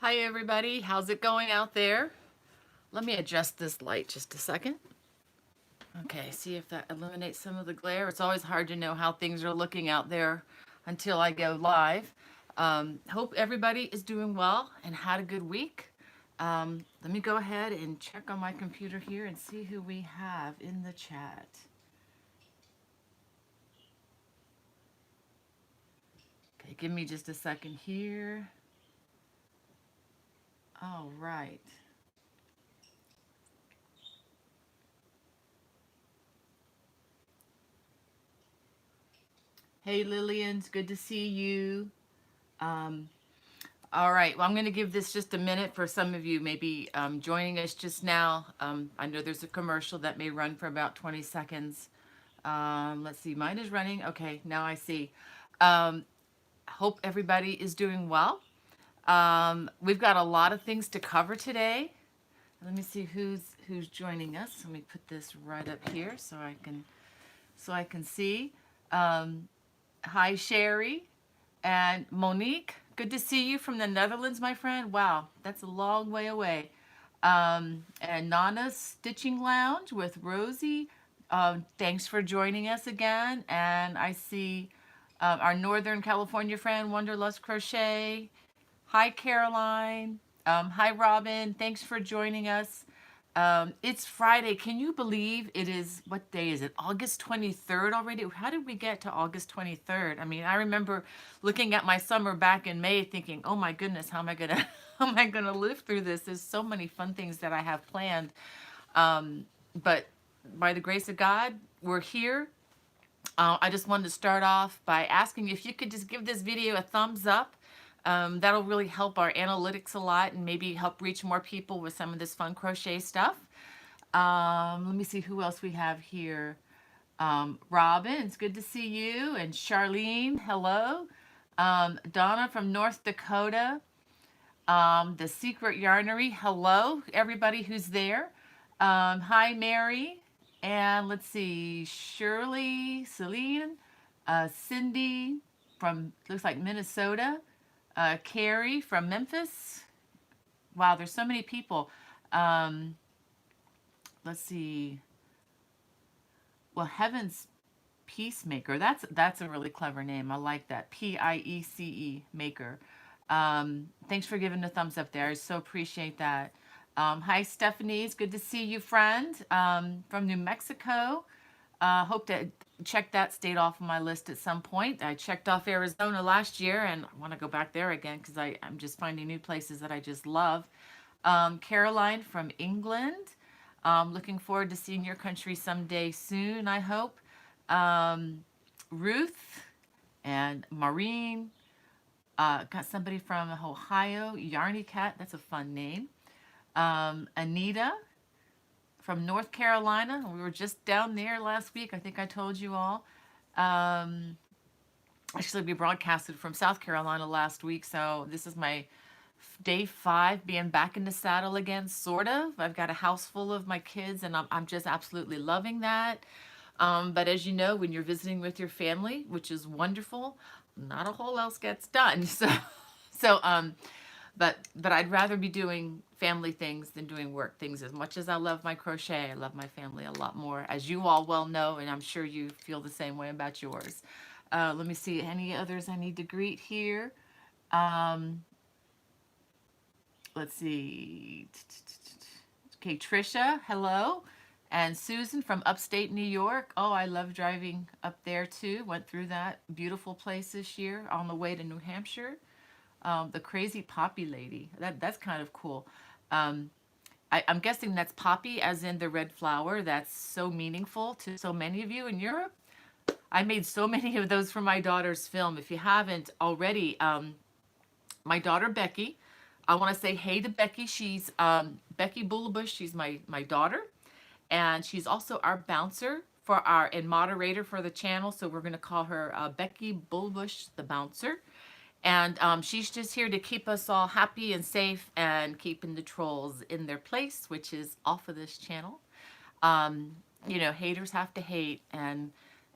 Hi everybody, how's it going out there? Let me adjust this light just a second. Okay, see if that eliminates some of the glare. It's always hard to know how things are looking out there until I go live. Hope everybody is doing well and had a good week. Let me go ahead and check on my computer here and see who we have in the chat. Okay, give me just a second here. All right. Hey Lillian, it's good to see you. Um, All right, well, I'm going to give this just a minute for some of you maybe joining us just now. I know there's a commercial that may run for about 20 seconds. Let's see, mine is running. Okay, now I see. Um, hope everybody is doing well. We've got a lot of things to cover today. Let me see who's joining us. Let me put this right up here so I can see. Um, Hi, Sherry and Monique. Good to see you from the Netherlands, my friend. Wow, that's a long way away. And Nana's Stitching Lounge with Rosie. Thanks for joining us again. And I see our Northern California friend, Wanderlust Crochet. Hi, Caroline. Hi, Robin. Thanks for joining us. It's Friday. Can you believe it is, what day is it? August 23rd already? How did we get to August 23rd? I mean, I remember looking at my summer back in May thinking, oh my goodness, how am I gonna how am I gonna live through this? There's so many fun things that I have planned. But by the grace of God, we're here. I just wanted to start off by asking if you could just give this video a thumbs up. That'll really help our analytics a lot and maybe help reach more people with some of this fun crochet stuff. Let me see who else we have here. Robin, it's good to see you. And Charlene, hello. Donna from North Dakota. The Secret Yarnery, hello, everybody who's there. Hi, Mary. And let's see, Shirley, Celine, Cindy from, looks like Minnesota, Carrie from Memphis. Wow, there's so many people. Um, let's see. Well, Heaven's Peacemaker. That's a really clever name. I like that. Piece maker. Thanks for giving the thumbs up there. I so appreciate that. Hi, Stephanie. It's good to see you, friend. From New Mexico. Hope to check that state off of my list at some point. I checked off Arizona last year and I want to go back there again because I'm just finding new places that I just love. Caroline from England. Looking forward to seeing your country someday soon, I hope. Ruth and Maureen. Got somebody from Ohio, Yarny Cat. That's a fun name. Anita from North Carolina. We were just down there last week. I think I told you all. Actually, we broadcasted from South Carolina last week, so this is my day 5 being back in the saddle again, sort of. I've got a house full of my kids, and I'm just absolutely loving that. But as you know, when you're visiting with your family, which is wonderful, not a whole else gets done. So, but I'd rather be doing family things than doing work things. As much as I love my crochet, I love my family a lot more, as you all well know, and I'm sure you feel the same way about yours. Let me see, any others I need to greet here. Um, let's see. Okay, Trisha, hello. And Susan from upstate New York. Oh, I love driving up there too. Went through that beautiful place this year on the way to New Hampshire. The crazy poppy lady. That's kind of cool. Um, I'm guessing that's poppy as in the red flower. That's so meaningful to so many of you in Europe. I made so many of those for my daughter's film. If you haven't already, my daughter Becky, I want to say hey to Becky. She's Becky Bullabush. She's my daughter, and she's also our bouncer for our and moderator for the channel. So we're going to call her Becky Bullabush the bouncer. And she's just here to keep us all happy and safe and keeping the trolls in their place, which is off of this channel. You know, haters have to hate, and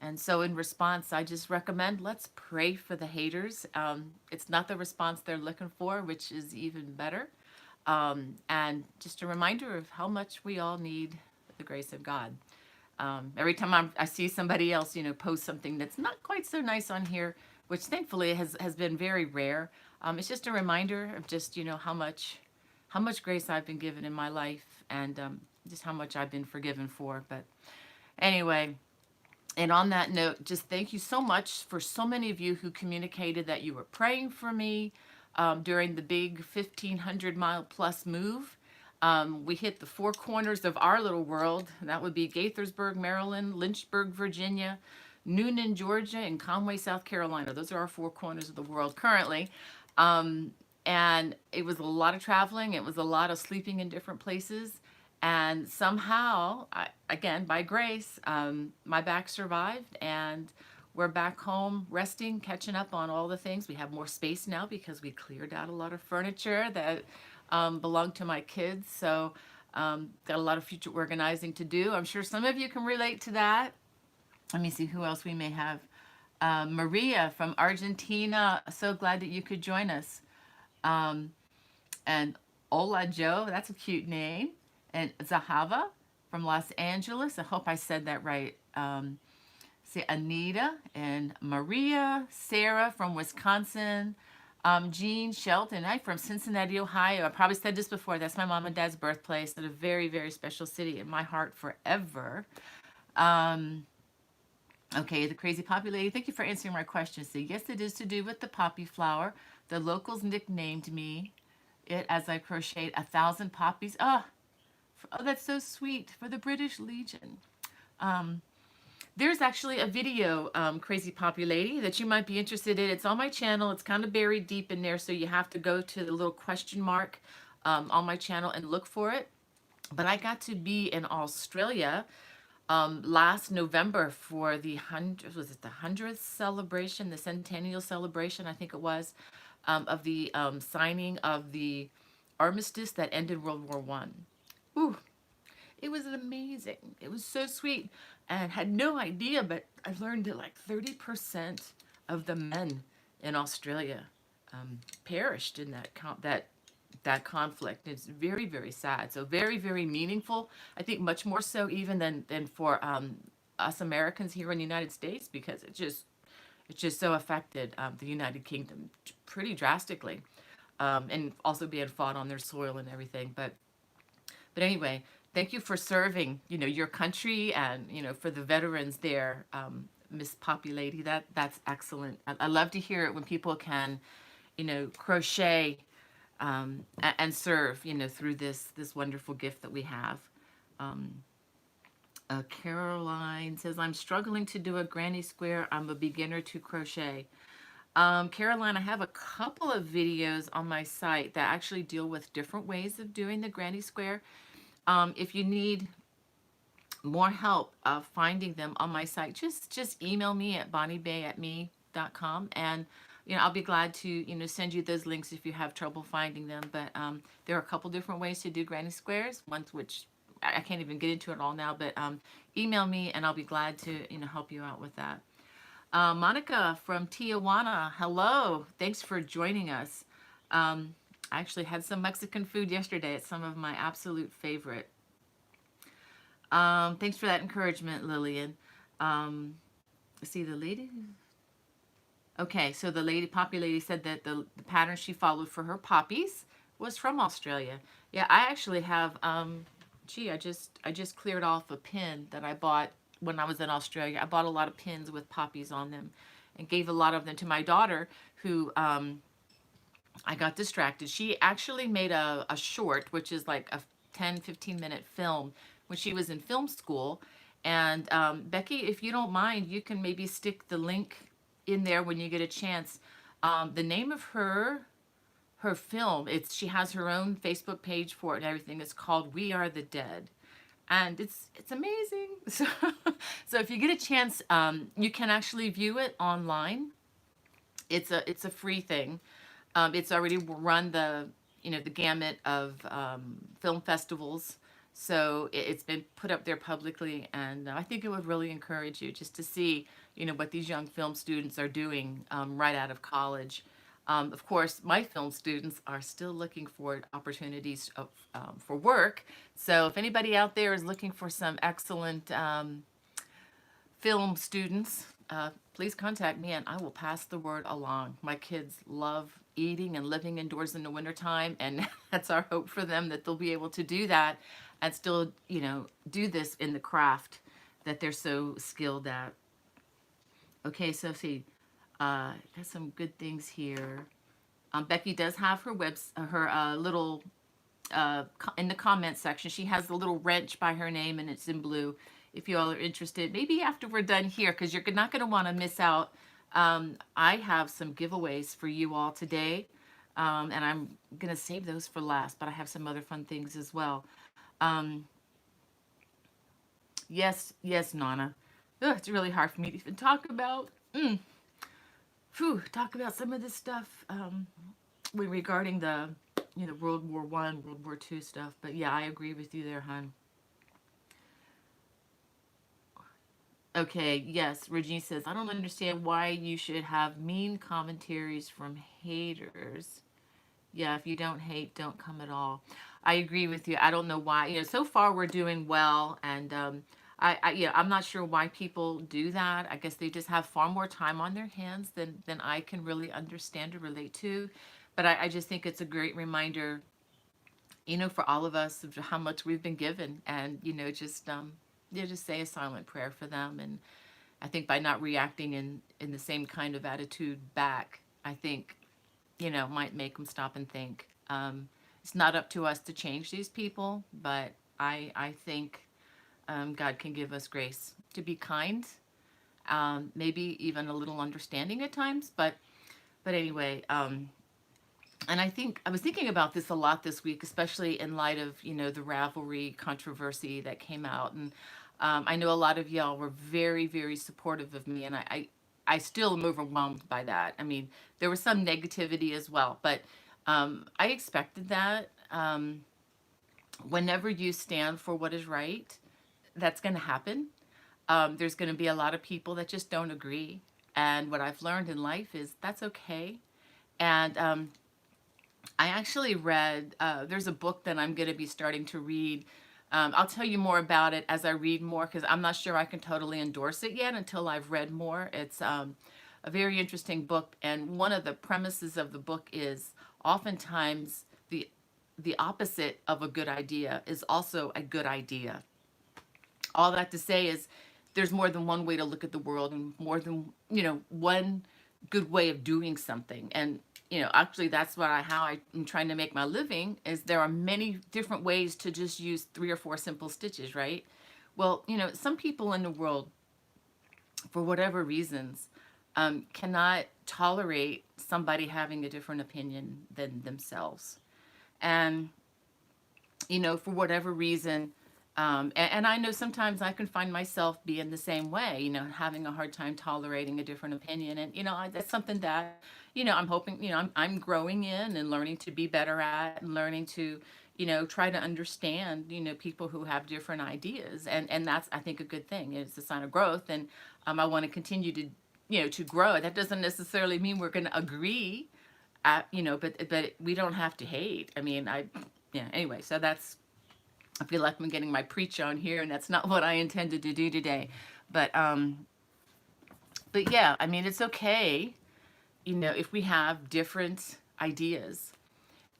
And so in response, I just recommend let's pray for the haters. It's not the response they're looking for, which is even better. And just a reminder of how much we all need the grace of God. Every time I see somebody else, post something that's not quite so nice on here, which thankfully has been very rare. It's just a reminder of just, how much grace I've been given in my life, and just how much I've been forgiven for. But anyway, and on that note, just thank you so much for so many of you who communicated that you were praying for me during the big 1,500-mile plus move. We hit the four corners of our little world. That would be Gaithersburg, Maryland, Lynchburg, Virginia, Noonan, Georgia, and Conway, South Carolina. Those are our four corners of the world currently. And it was a lot of traveling. It was a lot of sleeping in different places. And somehow, again, by grace, my back survived, and we're back home resting, catching up on all the things. We have more space now because we cleared out a lot of furniture that belonged to my kids. So got a lot of future organizing to do. I'm sure some of you can relate to that. Let me see who else we may have. Maria from Argentina. So glad that you could join us. And Ola Joe, that's a cute name. And Zahava from Los Angeles. I hope I said that right. See, Anita and Maria, Sarah from Wisconsin, Jean Shelton, I'm from Cincinnati, Ohio. I probably said this before. That's my mom and dad's birthplace. It's a very, very special city in my heart forever. Okay, the crazy poppy lady. Thank you for answering my question. So yes, it is to do with the poppy flower. The locals nicknamed me it as I crocheted 1,000 poppies. Oh, that's so sweet, for the British Legion. There's actually a video, Crazy Poppy Lady, that you might be interested in. It's on my channel. It's kind of buried deep in there, so you have to go to the little question mark on my channel and look for it. But I got to be in Australia last November for the 100th celebration, the centennial celebration, I think it was, of the signing of the armistice that ended World War One. Ooh, it was amazing. It was so sweet, and had no idea, but I learned that like 30% of the men in Australia perished in that conflict. It's very, very sad. So very, very meaningful. I think much more so even than for us Americans here in the United States, because it just so affected the United Kingdom pretty drastically, and also being fought on their soil and everything. But anyway, thank you for serving, your country, and, for the veterans there, Miss Poppy Lady. That's excellent. I love to hear it when people can, crochet and serve, through this wonderful gift that we have. Caroline says, I'm struggling to do a granny square. I'm a beginner to crochet. Caroline, I have a couple of videos on my site that actually deal with different ways of doing the granny square. If you need more help finding them on my site, just email me at bonniebay@me.com, and I'll be glad to send you those links if you have trouble finding them. But there are a couple different ways to do granny squares, ones which I can't even get into it all now, but email me and I'll be glad to help you out with that. Monica from Tijuana, hello, thanks for joining us. I actually had some Mexican food yesterday. It's some of my absolute favorite. Thanks for that encouragement, Lillian. See the lady? Okay, so the Poppy Lady said that the pattern she followed for her poppies was from Australia. Yeah, I actually have, I just cleared off a pin that I bought when I was in Australia. I bought a lot of pins with poppies on them and gave a lot of them to my daughter, who, I got distracted. She actually made a short, which is like a 10-15 minute film when she was in film school. And Becky, if you don't mind, you can maybe stick the link in there when you get a chance. The name of her film, she has her own Facebook page for it and everything. It's called We Are the Dead. And it's amazing. So if you get a chance, you can actually view it online. It's a free thing. It's already run the gamut of film festivals, so it's been put up there publicly, and I think it would really encourage you just to see what these young film students are doing right out of college. Of course, my film students are still looking for opportunities for work. So if anybody out there is looking for some excellent film students, please contact me and I will pass the word along. My kids love eating and living indoors in the wintertime, and that's our hope for them, that they'll be able to do that and still, do this in the craft that they're so skilled at. Okay, so see, got some good things here. Becky does have her her little in the comment section. She has the little wrench by her name, and it's in blue. If you all are interested, maybe after we're done here, because you're not going to want to miss out. I have some giveaways for you all today, and I'm going to save those for last, but I have some other fun things as well. Um, yes, Nana. Ugh, it's really hard for me to even talk about. Talk about some of this stuff regarding the World War One, World War Two stuff. But yeah, I agree with you there, hon. Okay, yes, Regine says, I don't understand why you should have mean commentaries from haters. Yeah, if you don't hate, don't come at all. I agree with you. I don't know why. So far we're doing well, and I'm not sure why people do that. I guess they just have far more time on their hands than I can really understand or relate to. But I just think it's a great reminder, for all of us of how much we've been given, and just say a silent prayer for them. And I think by not reacting in the same kind of attitude back, I think might make them stop and think. It's not up to us to change these people, but I think God can give us grace to be kind, maybe even a little understanding at times. But anyway, and I was thinking about this a lot this week, especially in light of the Ravelry controversy that came out, and I know a lot of y'all were very, very supportive of me, and I still am overwhelmed by that. I mean, there was some negativity as well, but I expected that. Whenever you stand for what is right, that's going to happen. There's going to be a lot of people that just don't agree. And what I've learned in life is that's okay. And I actually read, there's a book that I'm going to be starting to read. I'll tell you more about it as I read more, because I'm not sure I can totally endorse it yet until I've read more. It's a very interesting book, and one of the premises of the book is oftentimes the opposite of a good idea is also a good idea. All that to say is there's more than one way to look at the world, and more than one good way of doing something. And actually that's how I'm trying to make my living, is there are many different ways to just use 3 or 4 simple stitches, right? Well, some people in the world, for whatever reasons, cannot tolerate somebody having a different opinion than themselves. And for whatever reason, and I know sometimes I can find myself being the same way, having a hard time tolerating a different opinion. And, that's something that, I'm hoping, I'm growing in and learning to be better at, and learning to, try to understand, people who have different ideas. And that's, I think, a good thing. It's a sign of growth. And I want to continue to, to grow. That doesn't necessarily mean we're going to agree, but we don't have to hate. I mean, anyway, so that's, I feel like I'm getting my preach on here, and that's not what I intended to do today. But yeah, I mean, it's okay, if we have different ideas,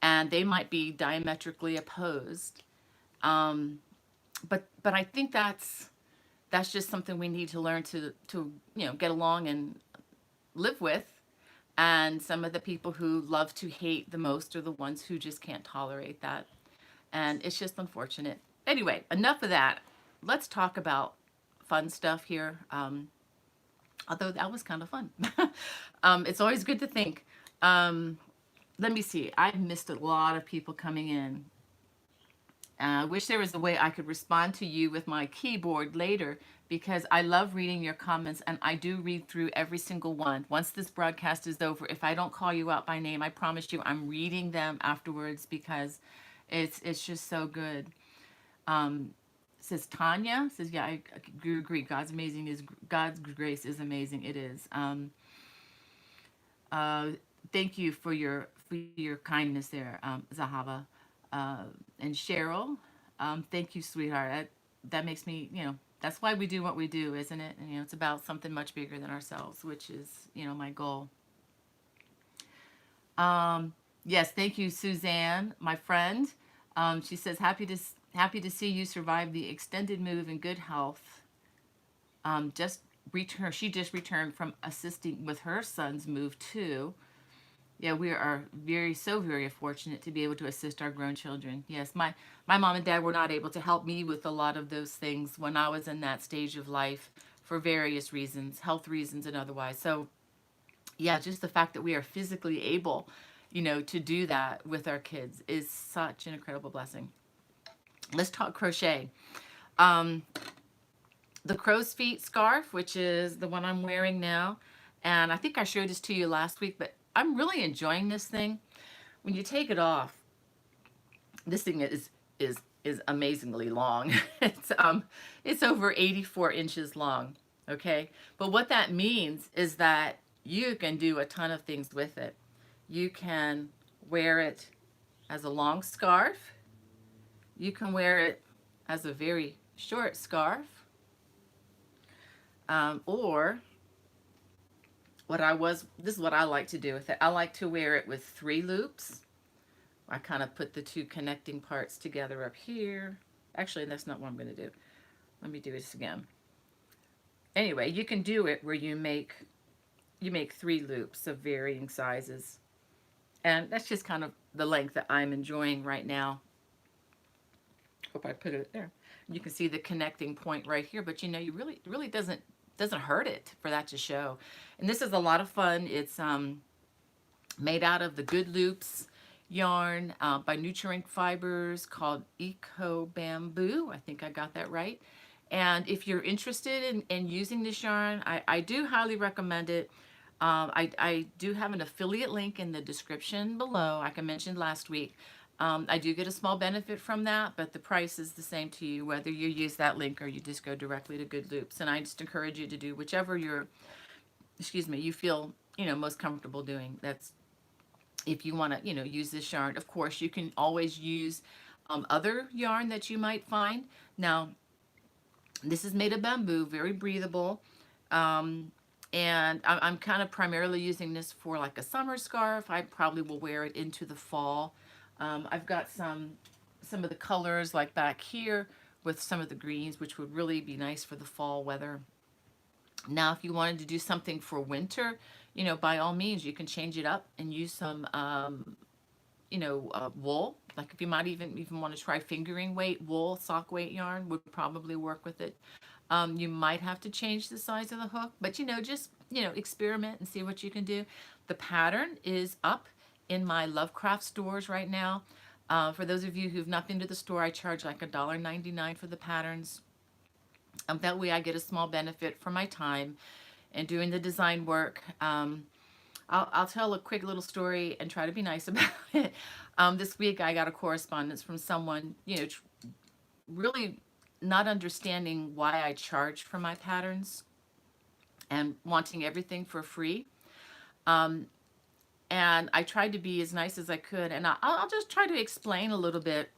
and they might be diametrically opposed. But I think that's just something we need to learn to get along and live with. And some of the people who love to hate the most are the ones who just can't tolerate that. And it's just unfortunate. Anyway, enough of that. Let's talk about fun stuff here. Although that was kind of fun. It's always good to think. Let me see. I've missed a lot of people coming in. I wish there was a way I could respond to you with my keyboard later, because I love reading your comments, and I do read through every single one. Once this broadcast is over, if I don't call you out by name, I promise you I'm reading them afterwards, because it's just so good. says Tanya says, yeah, I agree. God's grace is amazing. It is. Uh, Thank you for your kindness there, Zahava, uh, and Cheryl. Thank you, sweetheart. That makes me, that's why we do what we do, isn't it? And, it's about something much bigger than ourselves, which is, my goal. Yes, thank you, Suzanne, my friend. She says, happy to see you survive the extended move in good health. She just returned from assisting with her son's move too. Yeah, we are very fortunate to be able to assist our grown children. Yes, my mom and dad were not able to help me with a lot of those things when I was in that stage of life for various reasons, health reasons and otherwise. So, yeah, just the fact that we are physically able, to do that with our kids is such an incredible blessing. Let's talk crochet. Um, the crow's feet scarf, which is the one I'm wearing now. And I think I showed this to you last week, but I'm really enjoying this thing. When you take it off, this thing is amazingly long. It's over 84 inches long. Okay. But what that means is that you can do a ton of things with it. You can wear it as a long scarf. You can wear it as a very short scarf. Or this is what I like to do with it. I like to wear it with 3 loops. I kind of put the 2 connecting parts together up here. Actually, that's not what I'm going to do. Let me do this again. Anyway, you can do it where you make 3 loops of varying sizes. And that's just kind of the length that I'm enjoying right now. Hope I put it there. You can see the connecting point right here, but you really doesn't hurt it for that to show. And this is a lot of fun. It's made out of the Good Loops yarn by Nurturing Fibers called Eco Bamboo. I think I got that right. And if you're interested in using this yarn, I do highly recommend it. I do have an affiliate link in the description below, like I mentioned last week. I do get a small benefit from that, but the price is the same to you, whether you use that link or you just go directly to Good Loops. And I just encourage you to do whichever you feel, most comfortable doing. That's, if you want to, use this yarn. Of course, you can always use other yarn that you might find. Now, this is made of bamboo, very breathable. And I'm kind of primarily using this for like a summer scarf. I probably will wear it into the fall. I've got some of the colors like back here with some of the greens, which would really be nice for the fall weather. Now, if you wanted to do something for winter, by all means, you can change it up and use some, wool. Like if you might even want to try fingering weight wool, sock weight yarn would probably work with it. You might have to change the size of the hook, but just experiment and see what you can do. The pattern is up in my Lovecraft stores right now. For those of you who've not been to the store, I charge like $1.99 for the patterns. That way I get a small benefit for my time and doing the design work. I'll tell a quick little story and try to be nice about it. This week I got a correspondence from someone, really not understanding why I charge for my patterns and wanting everything for free. And I tried to be as nice as I could, and I'll just try to explain a little bit.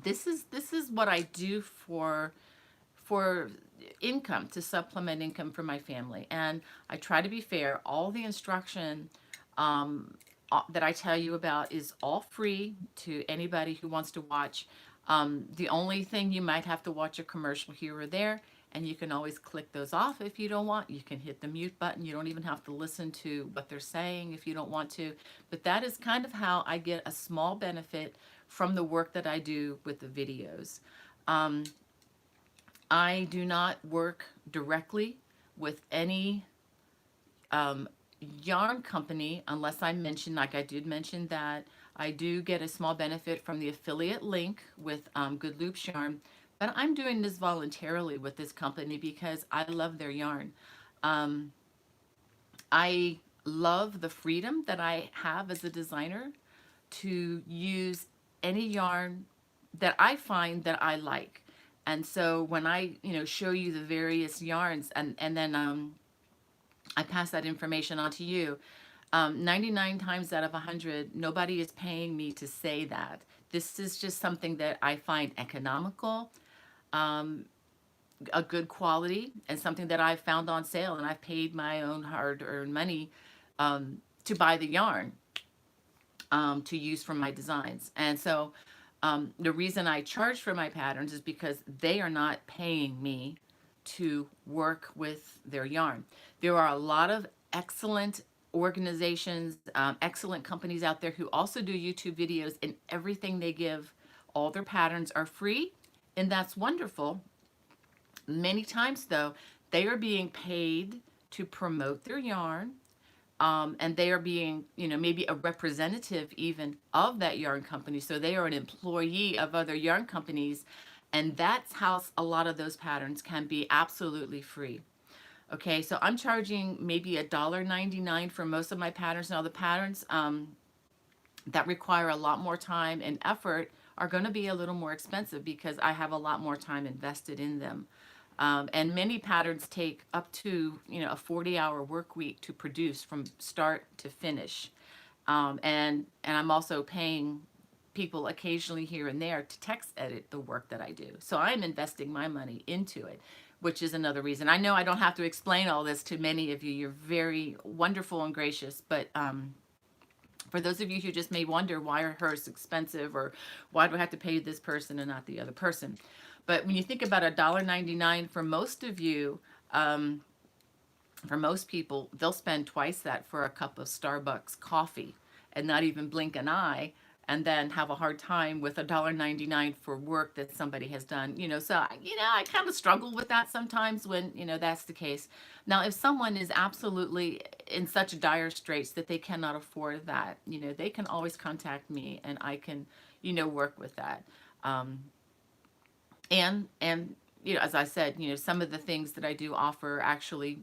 This is what I do for income, to supplement income for my family, and I try to be fair. All the instruction that I tell you about is all free to anybody who wants to watch. The only thing, you might have to watch a commercial here or there, and you can always click those off if you don't want. You can hit the mute button. You don't even have to listen to what they're saying if you don't want to. But that is kind of how I get a small benefit from the work that I do with the videos. I do not work directly with any yarn company unless I mention, like I did mention, that I do get a small benefit from the affiliate link with Good Loops Yarn. But I'm doing this voluntarily with this company because I love their yarn. I love the freedom that I have as a designer to use any yarn that I find that I like. And so when I, show you the various yarns, and then I pass that information on to you, 99 times out of 100, nobody is paying me to say that. This is just something that I find economical, um, a good quality, and something that I've found on sale, and I've paid my own hard-earned money to buy the yarn to use for my designs. And so the reason I charge for my patterns is because they are not paying me to work with their yarn. There are a lot of excellent organizations, excellent companies out there who also do YouTube videos, and everything they give, all their patterns are free, and that's wonderful. Many times, though, they are being paid to promote their yarn, and they are being, maybe a representative even of that yarn company. So they are an employee of other yarn companies, and that's how a lot of those patterns can be absolutely free. Okay, so I'm charging maybe $1.99 for most of my patterns. Now the patterns that require a lot more time and effort are going to be a little more expensive because I have a lot more time invested in them. And many patterns take up to, a 40-hour work week to produce from start to finish. And I'm also paying people occasionally here and there to text edit the work that I do. So I'm investing my money into it, which is another reason. I know I don't have to explain all this to many of you. You're very wonderful and gracious, but for those of you who just may wonder why are hers expensive, or why do I have to pay this person and not the other person? But when you think about $1.99 for most of you, for most people, they'll spend twice that for a cup of Starbucks coffee and not even blink an eye, and then have a hard time with $1.99 for work that somebody has done. So I kind of struggle with that sometimes when that's the case. Now, if someone is absolutely in such dire straits that they cannot afford that, they can always contact me, and I can work with that. And as I said, some of the things that I do offer actually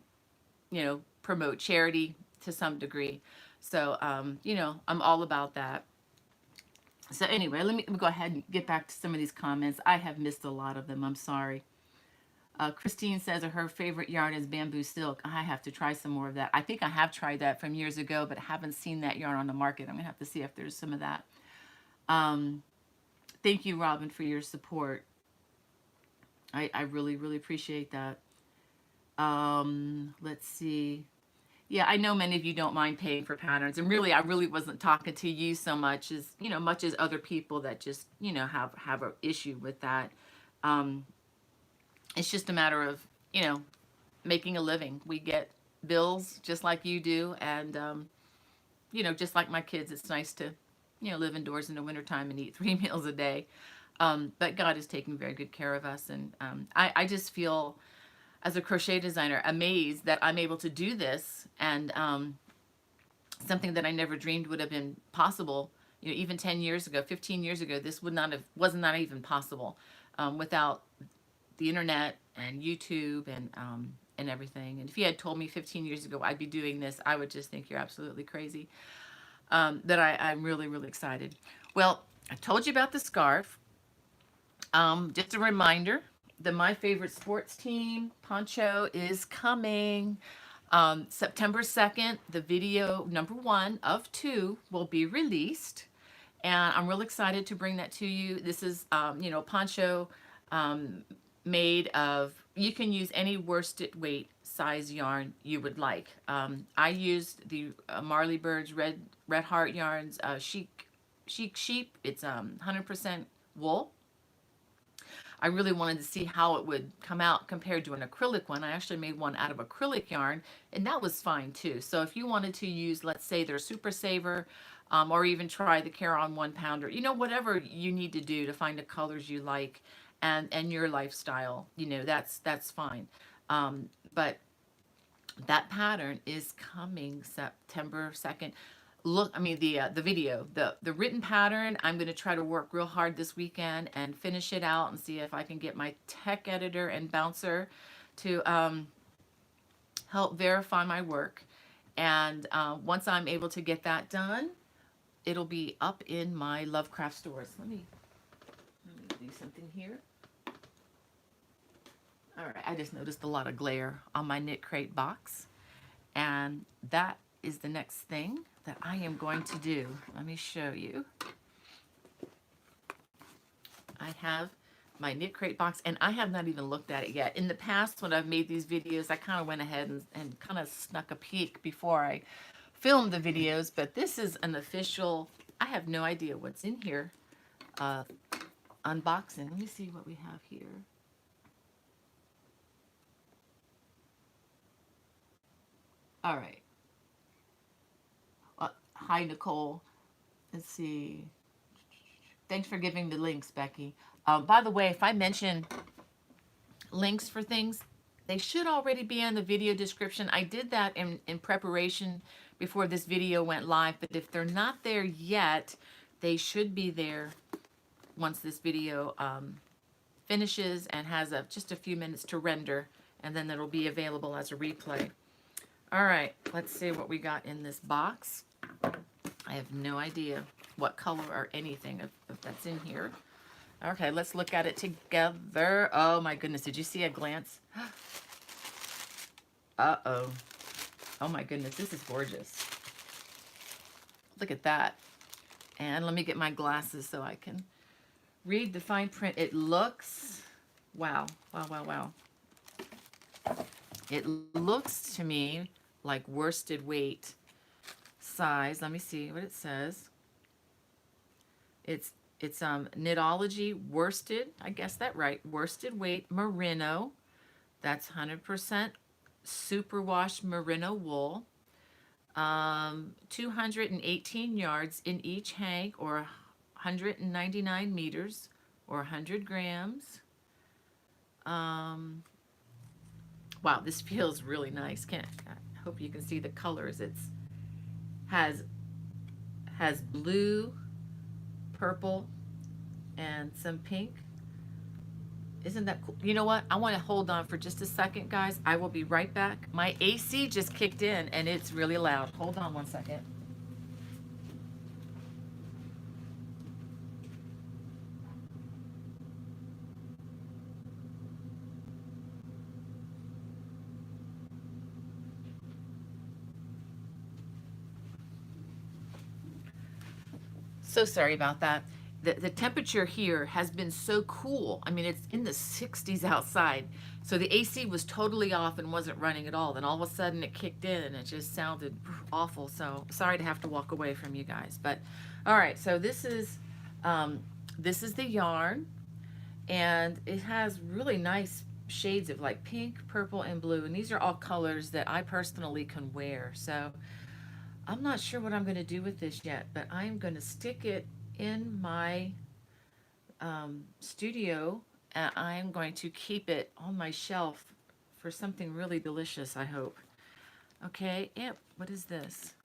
promote charity to some degree. So I'm all about that. So anyway, let me go ahead and get back to some of these comments. I have missed a lot of them. I'm sorry. Christine says her favorite yarn is bamboo silk. I have to try some more of that. I think I have tried that from years ago, but haven't seen that yarn on the market. I'm going to have to see if there's some of that. Thank you, Robin, for your support. I really, really appreciate that. Let's see. Yeah, I know many of you don't mind paying for patterns, and really, I really wasn't talking to you so much as much as other people that just have an issue with that. It's just a matter of making a living. We get bills just like you do, and just like my kids, it's nice to live indoors in the wintertime and eat 3 meals a day. But God is taking very good care of us, and I just feel, as a crochet designer, amazed that I'm able to do this, and something that I never dreamed would have been possible. Even 10 years ago, 15 years ago, this was not even possible without the internet and YouTube and everything. And if you had told me 15 years ago I'd be doing this, I would just think you're absolutely crazy. That I'm really, really excited. Well, I told you about the scarf. Just a reminder that my favorite sports team poncho is coming. September 2nd, the video number 1 of 2 will be released, and I'm real excited to bring that to you. This is, poncho made of, you can use any worsted weight size yarn you would like. I used the Marley Bird's Red Heart yarns, Chic Sheep. It's 100% wool. I really wanted to see how it would come out compared to an acrylic one. I actually made one out of acrylic yarn, and that was fine too. So if you wanted to use, let's say, their Super Saver, or even try the Care-On 1-pounder, whatever you need to do to find the colors you like and your lifestyle, that's fine. But that pattern is coming September 2nd. Look, I mean, the video, the written pattern, I'm going to try to work real hard this weekend and finish it out and see if I can get my tech editor and bouncer to help verify my work. And once I'm able to get that done, it'll be up in my Lovecraft stores. Let me do something here. All right, I just noticed a lot of glare on my Knit Crate box, and that is the next thing that I am going to do. Let me show you. I have my Knit Crate box, and I have not even looked at it yet. In the past, when I've made these videos, I kind of went ahead and kind of snuck a peek before I filmed the videos, but this is an official, I have no idea what's in here, unboxing. Let me see what we have here. All right. Hi, Nicole. Let's see. Thanks for giving the links, Becky. By the way, if I mention links for things, they should already be in the video description. I did that in preparation before this video went live, but if they're not there yet, they should be there once this video finishes and has just a few minutes to render, and then it'll be available as a replay. All right, let's see what we got in this box. I have no idea what color or anything if that's in here. Okay, let's look at it together. Oh my goodness, did you see a glance? Uh-oh. Oh my goodness, this is gorgeous. Look at that. And let me get my glasses so I can read the fine print. It looks, wow, wow, wow, wow. It looks to me like worsted weight size. Let me see what it says. It's Knitology worsted, I guess that right, worsted weight merino. That's 100% superwash merino wool. 218 yards in each hank, or 199 meters, or 100 grams. Wow, this feels really nice. I hope you can see the colors. It's has blue, purple, and some pink. Isn't that cool? You know what? I want to hold on for just a second, guys. I will be right back. My AC just kicked in and it's really loud. Hold on one second. So sorry about that. The temperature here has been so cool. I mean, it's in the 60s outside. So the AC was totally off and wasn't running at all. Then all of a sudden it kicked in and it just sounded awful. So sorry to have to walk away from you guys. But all right, so this is the yarn, and it has really nice shades of like pink, purple, and blue. And these are all colors that I personally can wear. So I'm not sure what I'm going to do with this yet, but I'm going to stick it in my studio, and I'm going to keep it on my shelf for something really delicious, I hope. Okay, yep, what is this?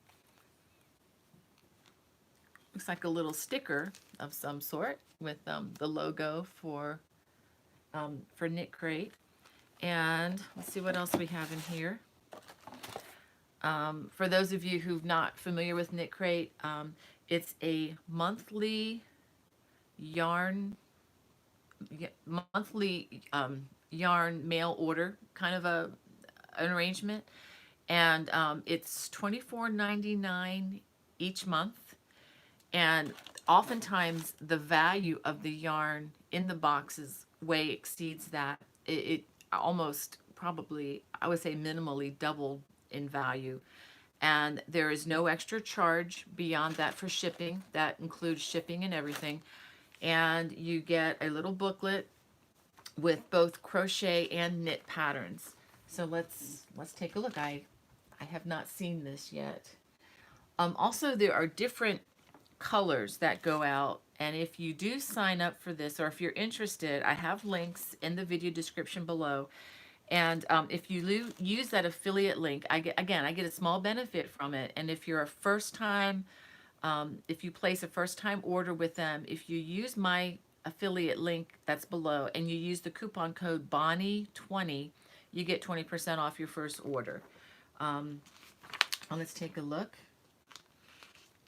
Looks like a little sticker of some sort with the logo for Knit Crate. And let's see what else we have in here. For those of you who's not familiar with Knit Crate, it's a monthly yarn mail order kind of an arrangement, and it's $24.99 each month. And oftentimes the value of the yarn in the boxes way exceeds that. It almost, probably, I would say minimally doubled in value. And there is no extra charge beyond that for shipping. That includes shipping and everything. And you get a little booklet with both crochet and knit patterns. So let's take a look. I have not seen this yet. Also, there are different colors that go out, and if you do sign up for this, or if you're interested, I have links in the video description below. And if you use that affiliate link, I get a small benefit from it. And if you're a first time, if you place a first time order with them, if you use my affiliate link that's below and you use the coupon code Bonnie20, you get 20% off your first order. Let's take a look.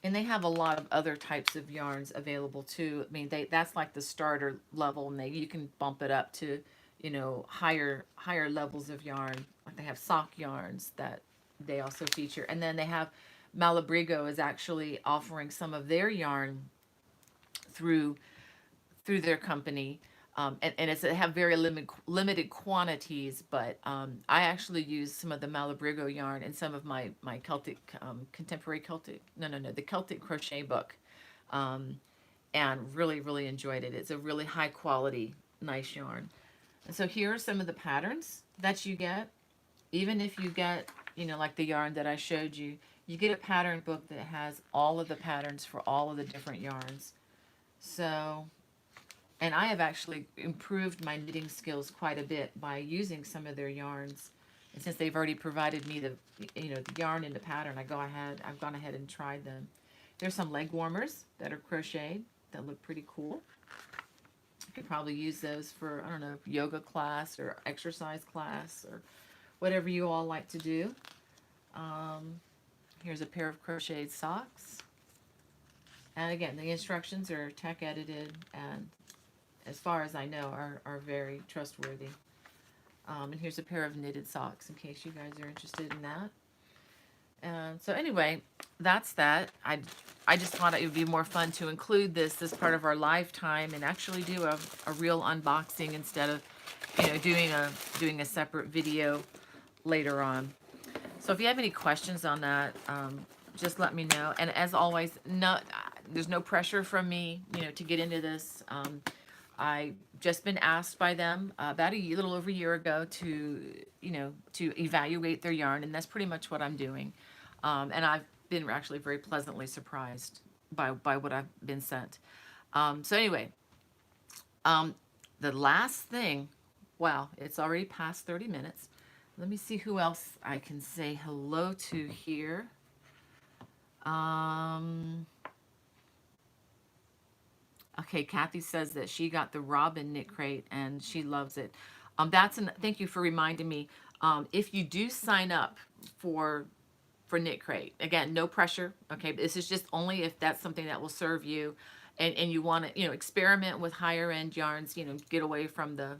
And they have a lot of other types of yarns available too. I mean, that's like the starter level, and you can bump it up to, you know, higher levels of yarn. Like they have sock yarns that they also feature, and then they have Malabrigo is actually offering some of their yarn through their company. And it's, they have very limited quantities, but I actually use some of the Malabrigo yarn in some of my Celtic, contemporary Celtic, no, the Celtic crochet book, um, and really enjoyed it. It's a really high quality, nice yarn. And so here are some of the patterns that you get. Even if you get, you know, like the yarn that I showed you, you get a pattern book that has all of the patterns for all of the different yarns. So, and I have actually improved my knitting skills quite a bit by using some of their yarns. And since they've already provided me the, you know, the yarn and the pattern, I've gone ahead and tried them. There's some leg warmers that are crocheted that look pretty cool. You could probably use those for, I don't know, yoga class or exercise class or whatever you all like to do. Um, Here's a pair of crocheted socks. And again, the instructions are tech edited and, as far as I know, are very trustworthy. And here's a pair of knitted socks in case you guys are interested in that. And so anyway, that's that. I just thought it would be more fun to include this as part of our lifetime and actually do a real unboxing instead of, you know, doing a separate video later on. So if you have any questions on that, just let me know. And as always, there's no pressure from me, you know, to get into this. I just been asked by them about a little over a year ago to, you know, to evaluate their yarn, and that's pretty much what I'm doing. And I've been actually very pleasantly surprised by what I've been sent. So anyway, the last thing, wow, it's already past 30 minutes. Let me see who else I can say hello to here. Okay, Kathy says that she got the Robin knit crate and she loves it. Thank you for reminding me. If you do sign up for knit crate, again, no pressure. Okay, this is just only if that's something that will serve you, and you want to, you know, experiment with higher end yarns. You know, get away from the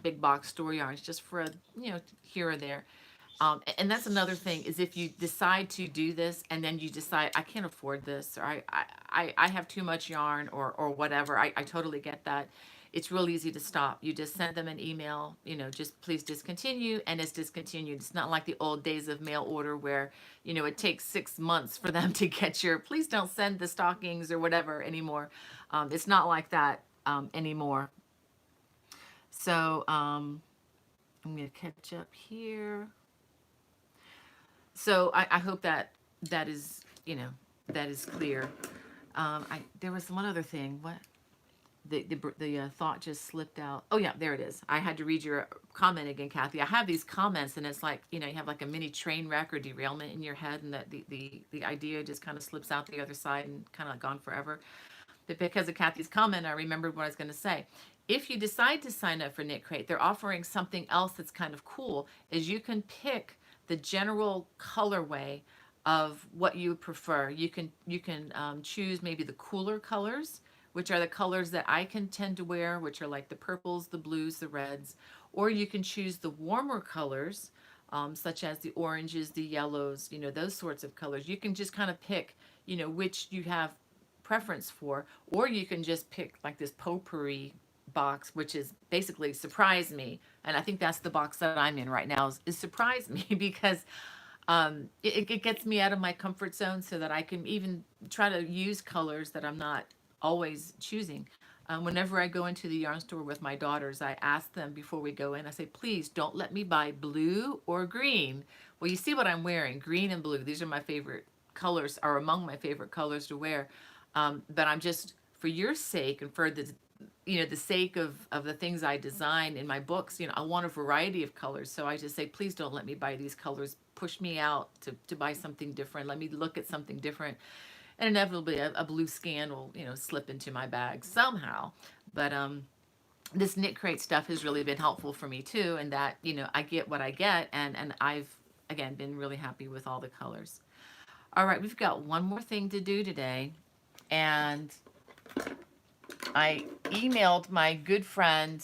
big box store yarns just for a, you know, here or there. And that's another thing is if you decide to do this and then you decide I can't afford this, or I have too much yarn, or whatever. I totally get that. It's real easy to stop. You just send them an email, you know, just please discontinue, and it's discontinued. It's not like the old days of mail order where, you know, it takes 6 months for them to get your, please don't send the stockings or whatever anymore. It's not like that anymore. So I'm going to catch up here. So I hope that is, you know, that is clear. There was one other thing. What? The thought just slipped out. Oh yeah, there it is. I had to read your comment again, Kathy. I have these comments, and it's like, you know, you have like a mini train wreck or derailment in your head, and that the idea just kind of slips out the other side and kind of gone forever. But because of Kathy's comment, I remembered what I was going to say. If you decide to sign up for Knit Crate, they're offering something else that's kind of cool. Is you can pick the general colorway of what you prefer. You can choose maybe the cooler colors, which are the colors that I can tend to wear, which are like the purples, the blues, the reds, or you can choose the warmer colors, such as the oranges, the yellows, you know, those sorts of colors. You can just kind of pick, you know, which you have preference for, or you can just pick like this potpourri box, which is basically surprise me. And I think that's the box that I'm in right now, is surprise me because it gets me out of my comfort zone so that I can even try to use colors that I'm not always choosing. Whenever I go into the yarn store with my daughters, I ask them before we go in, I say, please don't let me buy blue or green. Well, you see what I'm wearing, green and blue. These are my favorite colors, are among my favorite colors to wear. But I'm just, for your sake and for the, you know, the sake of the things I design in my books, you know, I want a variety of colors. So I just say, please don't let me buy these colors. Push me out to buy something different. Let me look at something different. And inevitably a blue scan will, you know, slip into my bag somehow. But this Knit Crate stuff has really been helpful for me too, and that, you know, I get what I get, and I've, again, been really happy with all the colors. All right, we've got one more thing to do today, and I emailed my good friend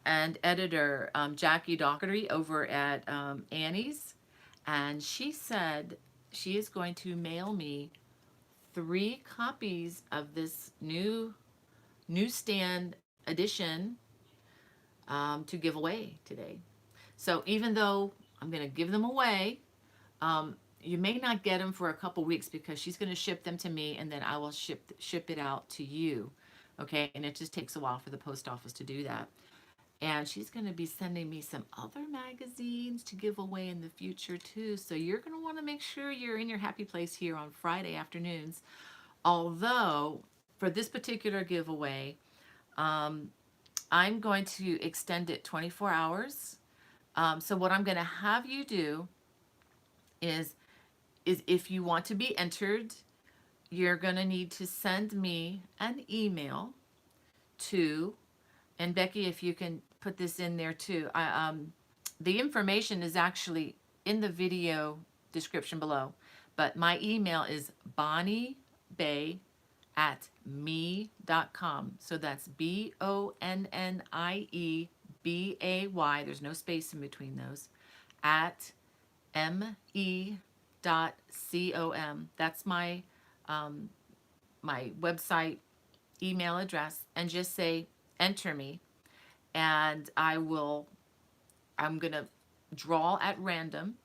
and editor Jackie Doherty over at Annie's, and she said she is going to mail me 3 copies of this new newsstand edition to give away today. So even though I'm going to give them away, you may not get them for a couple weeks because she's going to ship them to me and then I will ship it out to you. Okay, and it just takes a while for the post office to do that. And she's going to be sending me some other magazines to give away in the future too. So you're going to want to make sure you're in your happy place here on Friday afternoons. Although for this particular giveaway, um, I'm going to extend it 24 hours. So what I'm going to have you do is if you want to be entered, you're going to need to send me an email to, and Becky, if you can put this in there too. The information is actually in the video description below, but my email is bonniebay@me.com. So that's BONNIEBAY. There's no space in between those. At me.com. That's um, my website email address, and just say enter me, and I'm gonna draw at random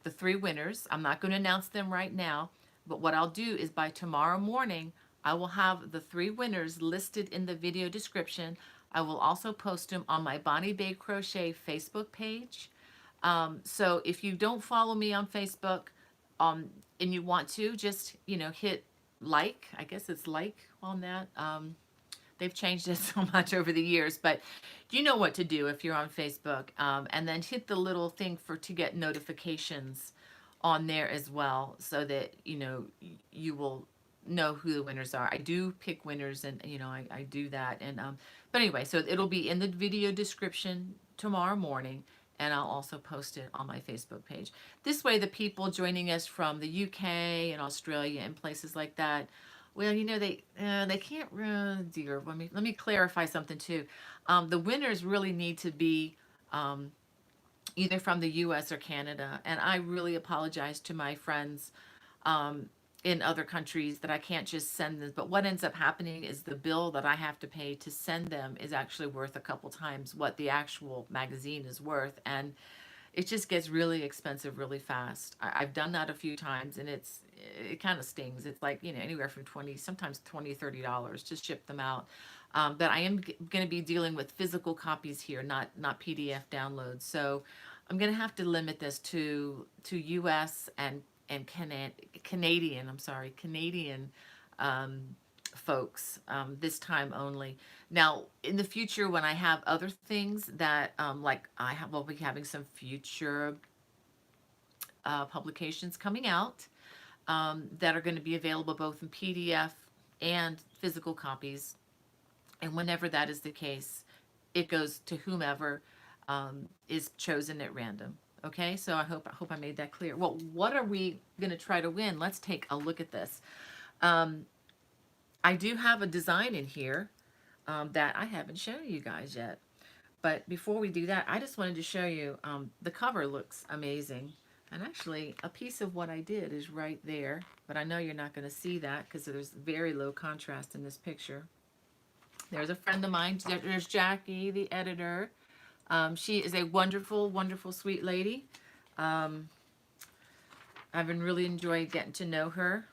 the 3 winners. I'm not going to announce them right now, but what I'll do is by tomorrow morning, I will have the 3 winners listed in the video description. I will also post them on my Bonnie Bay Crochet Facebook page. So if you don't follow me on Facebook, and you want to, just, hit like, I guess it's like on that. They've changed it so much over the years, but you know what to do if you're on Facebook. And then hit the little thing to get notifications on there as well, so that, you will know who the winners are. I do pick winners, and, I do that. And, but anyway, so it'll be in the video description tomorrow morning, and I'll also post it on my Facebook page. This way, the people joining us from the UK and Australia and places like that, well, they can't. Dear, let me clarify something too. The winners really need to be either from the U.S. or Canada, and I really apologize to my friends um, in other countries that I can't just send them. But what ends up happening is the bill that I have to pay to send them is actually worth a couple times what the actual magazine is worth, and it just gets really expensive really fast. I've done that a few times, and it kind of stings. It's like, anywhere from 20, sometimes $20, $30 to ship them out. But I am going to be dealing with physical copies here, not PDF downloads. So I'm going to have to limit this to US and Canadian, I'm sorry, Canadian um, folks, this time only. Now, in the future, when I have other things that, like we'll be having some future publications coming out that are going to be available both in PDF and physical copies. And whenever that is the case, it goes to whomever is chosen at random. Okay, so I hope I made that clear. Well, what are we going to try to win? Let's take a look at this. I do have a design in here that I haven't shown you guys yet. But before we do that, I just wanted to show you the cover looks amazing. And actually, a piece of what I did is right there. But I know you're not going to see that because there's very low contrast in this picture. There's a friend of mine. There's Jackie, the editor. She is a wonderful, wonderful, sweet lady. I've been really enjoying getting to know her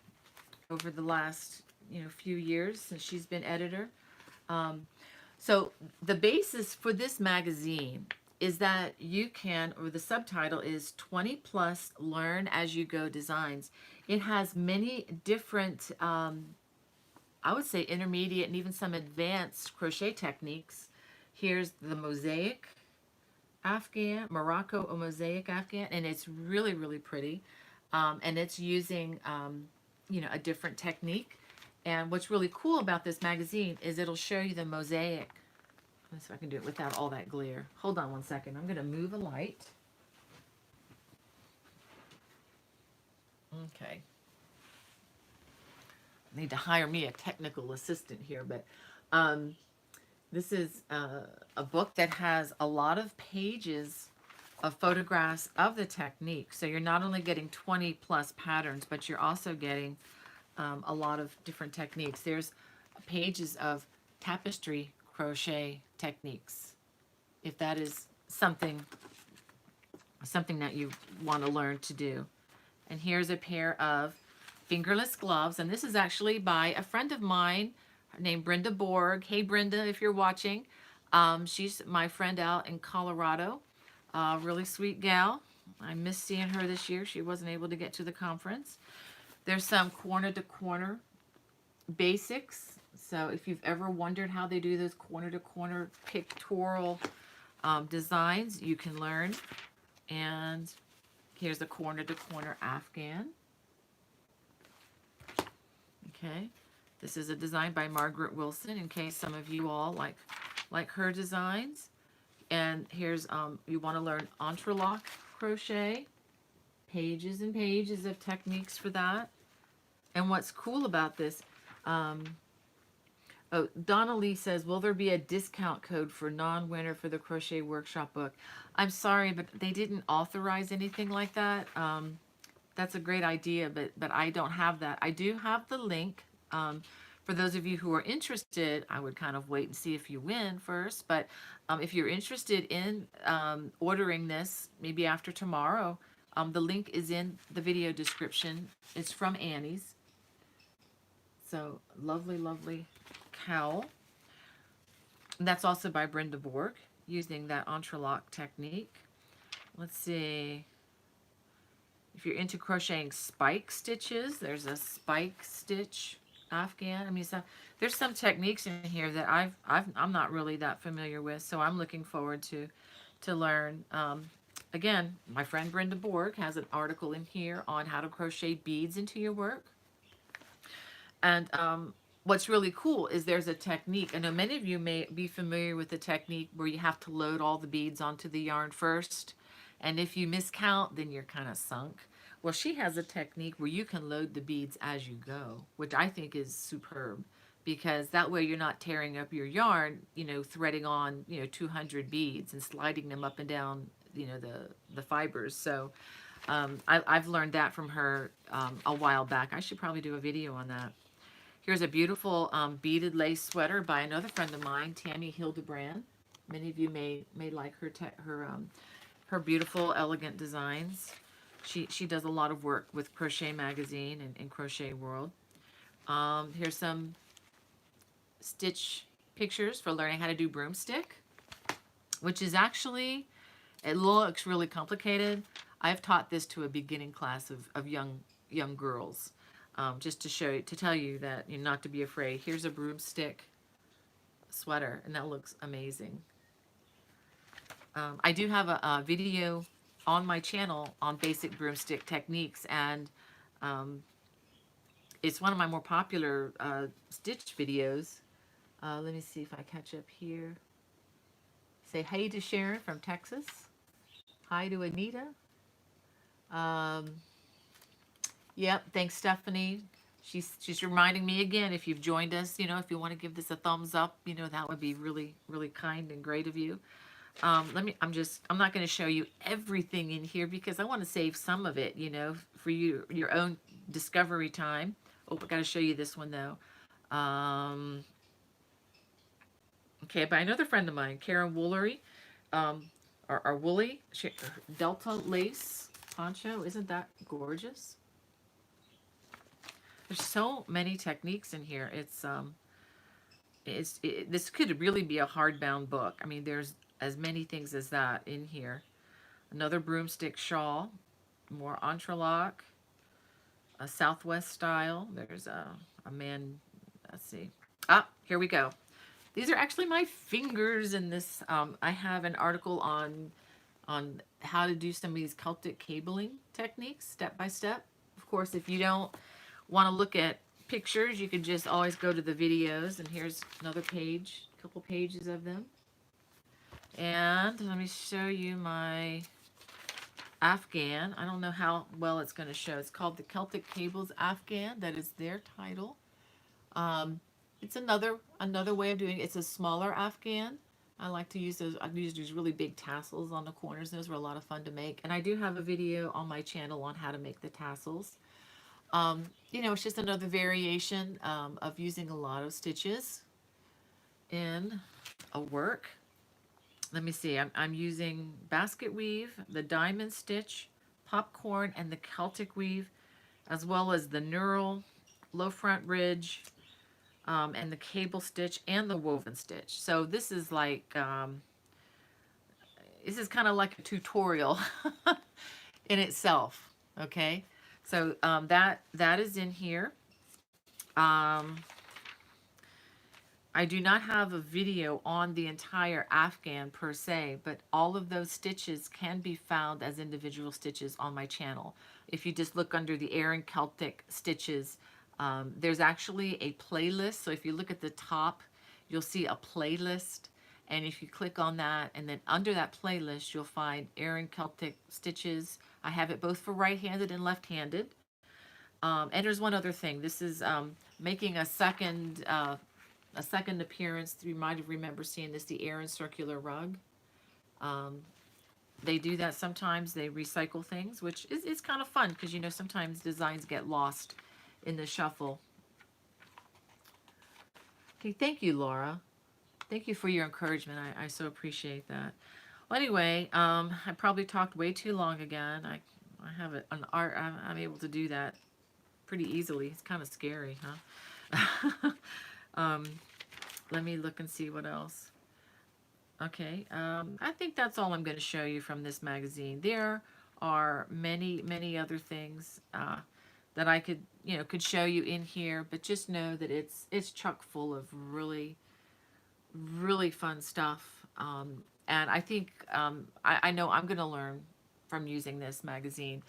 over the last few years since she's been editor. So the basis for this magazine is that you can, or the subtitle is 20 plus learn as you go designs. It has many different, I would say intermediate and even some advanced crochet techniques. Here's the mosaic Afghan, Morocco or mosaic Afghan, and it's really, really pretty. And it's using, a different technique. And what's really cool about this magazine is it'll show you the mosaic. Let's see if I can do it without all that glare. Hold on one second. I'm going to move a light. Okay. I need to hire me a technical assistant here, but This is a book that has a lot of pages of photographs of the technique. So you're not only getting 20 plus patterns, but you're also getting a lot of different techniques. There's pages of tapestry crochet techniques. If that is something that you want to learn to do. And here's a pair of fingerless gloves. And this is actually by a friend of mine named Brenda Borg. Hey, Brenda, if you're watching. She's my friend out in Colorado. Really sweet gal. I missed seeing her this year. She wasn't able to get to the conference. There's some corner to corner basics. So if you've ever wondered how they do those corner to corner pictorial designs, you can learn. And here's a corner to corner Afghan. Okay, this is a design by Margaret Wilson, in case some of you all like her designs. And here's you want to learn entrelac crochet, pages and pages of techniques for that. And what's cool about this, oh, Donna Lee says, will there be a discount code for non-winner for the Crochet Workshop book? I'm sorry, but they didn't authorize anything like that. That's a great idea, but I don't have that. I do have the link. For those of you who are interested, I would kind of wait and see if you win first. But if you're interested in ordering this, maybe after tomorrow, the link is in the video description. It's from Annie's. So lovely, lovely cowl. And that's also by Brenda Borg, using that entrelac technique. Let's see. If you're into crocheting spike stitches, there's a spike stitch Afghan. I mean, so there's some techniques in here that I'm not really that familiar with, so I'm looking forward to learn. Again, my friend Brenda Borg has an article in here on how to crochet beads into your work. And what's really cool is there's a technique. I know many of you may be familiar with the technique where you have to load all the beads onto the yarn first. And if you miscount, then you're kind of sunk. Well, she has a technique where you can load the beads as you go, which I think is superb, because that way you're not tearing up your yarn, threading on, 200 beads and sliding them up and down, the fibers. So I've learned that from her a while back. I should probably do a video on that. Here's a beautiful beaded lace sweater by another friend of mine, Tammy Hildebrand. Many of you may like her beautiful, elegant designs. She does a lot of work with Crochet Magazine and Crochet World. Here's some stitch pictures for learning how to do broomstick, which is actually, it looks really complicated. I've taught this to a beginning class of young girls, just to tell you that not to be afraid. Here's a broomstick sweater, and that looks amazing. I do have a video on my channel on basic broomstick techniques, and it's one of my more popular stitch videos. Let me see if I catch up here. Say hey to Sharon from Texas. Hi to Anita. Yep, thanks Stephanie. She's reminding me again, if you've joined us, if you want to give this a thumbs up, that would be really, really kind and great of you. I'm not going to show you everything in here because I want to save some of it, for your own discovery time. Oh, I got to show you this one though. Okay, by another friend of mine, Karen Woolery, or Woolly, Delta lace poncho. Isn't that gorgeous? There's so many techniques in here. This could really be a hardbound book. I mean, there's as many things as that in here. Another broomstick shawl, more entrelac, a Southwest style. There's a man, let's see. Ah, here we go. These are actually my fingers in this. I have an article on how to do some of these Celtic cabling techniques, step by step. Of course, if you don't want to look at pictures, you can just always go to the videos. And here's another page, a couple pages of them. And let me show you my Afghan. I don't know how well it's going to show. It's called the Celtic Cables Afghan. That is their title. It's another way of doing it. It's a smaller Afghan. I like to use those. I've used these really big tassels on the corners. Those were a lot of fun to make. And I do have a video on my channel on how to make the tassels. It's just another variation of using a lot of stitches in a work. Let me see. I'm using basket weave, the diamond stitch, popcorn, and the Celtic weave, as well as the knurl, low front ridge, and the cable stitch and the woven stitch. So this is kind of like a tutorial in itself. Okay, so that is in here. Um, I do not have a video on the entire Afghan per se, but all of those stitches can be found as individual stitches on my channel. If you just look under the Aran Celtic stitches, there's actually a playlist. So if you look at the top, you'll see a playlist. And if you click on that, and then under that playlist, you'll find Aran Celtic stitches. I have it both for right-handed and left-handed. And there's one other thing. This is making a second appearance. You might have remember seeing this, the Aran circular rug. Um, they do that sometimes. They recycle things, which is kind of fun because sometimes designs get lost in the shuffle. Okay, thank you, Laura. Thank you for your encouragement. I so appreciate that. Well, anyway, I probably talked way too long again. I have an art. I'm able to do that pretty easily. It's kind of scary, huh? um, Let me look and see what else. Okay, I think that's all I'm going to show you from this magazine. There are many, many other things that I could show you in here, but just know that it's chock full of really, really fun stuff. And I think I know I'm going to learn from using this magazine.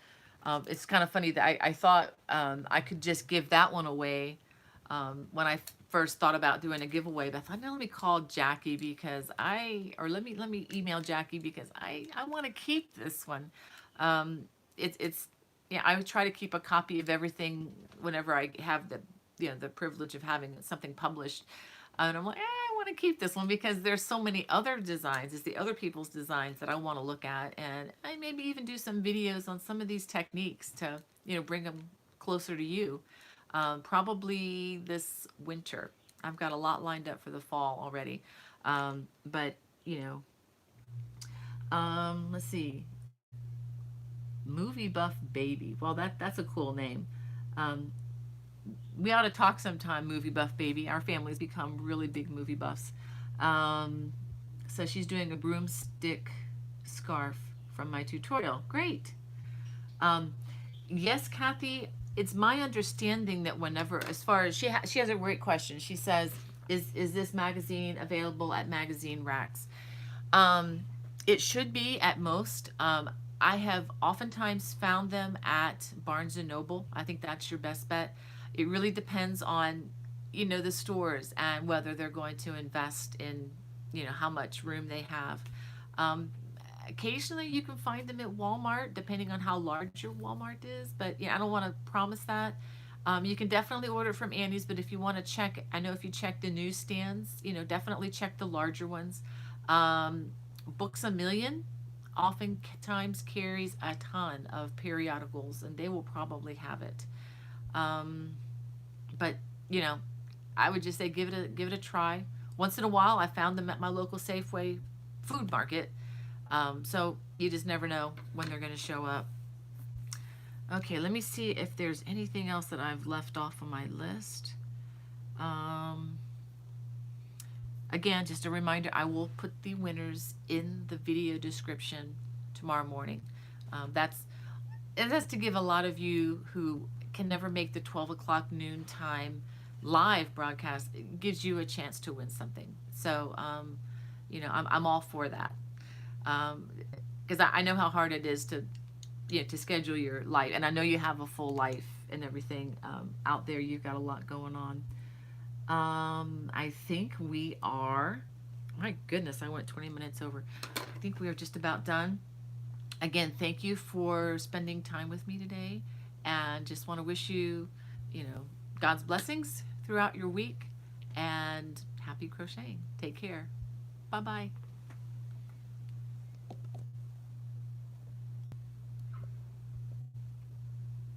It's kind of funny that I thought I could just give that one away when I first thought about doing a giveaway, but I thought, no, let me call Jackie because let me email Jackie because I want to keep this one. It's yeah, I would try to keep a copy of everything whenever I have the privilege of having something published. And I'm like, I want to keep this one because there's so many other designs. It's the other people's designs that I want to look at, and I maybe even do some videos on some of these techniques to bring them closer to you. Probably this winter. I've got a lot lined up for the fall already. But, let's see. Movie Buff Baby. Well, that's a cool name. Um, we ought to talk sometime, Movie Buff Baby. Our family's become really big movie buffs. Um, so she's doing a broomstick scarf from my tutorial. Great. Um, yes, Kathy, it's my understanding that whenever, as far as she has a great question. She says, "Is this magazine available at magazine racks?" Um, it should be at most. I have oftentimes found them at Barnes and Noble. I think that's your best bet. It really depends on the stores and whether they're going to invest in how much room they have. Um, Occasionally you can find them at Walmart, depending on how large your Walmart is. But yeah, I don't want to promise that. You can definitely order it from Annie's, but if you want to check, I know if you check the newsstands, definitely check the larger ones. Books A Million oftentimes carries a ton of periodicals, and they will probably have it. Um, but you know, I would just say give it a try. Once in a while, I found them at my local Safeway food market. So you just never know when they're going to show up. Okay, let me see if there's anything else that I've left off on my list. Um, Again, just a reminder, I will put the winners in the video description tomorrow morning. That's to give a lot of you who can never make the 12 o'clock noon time live broadcast. It gives you a chance to win something. So, I'm all for that. Because I know how hard it is to schedule your life, and I know you have a full life and everything out there. You've got a lot going on. I think we are, my goodness, I went 20 minutes over. I think we are just about done. Again, thank you for spending time with me today, and just want to wish you, God's blessings throughout your week, and happy crocheting. Take care. Bye bye.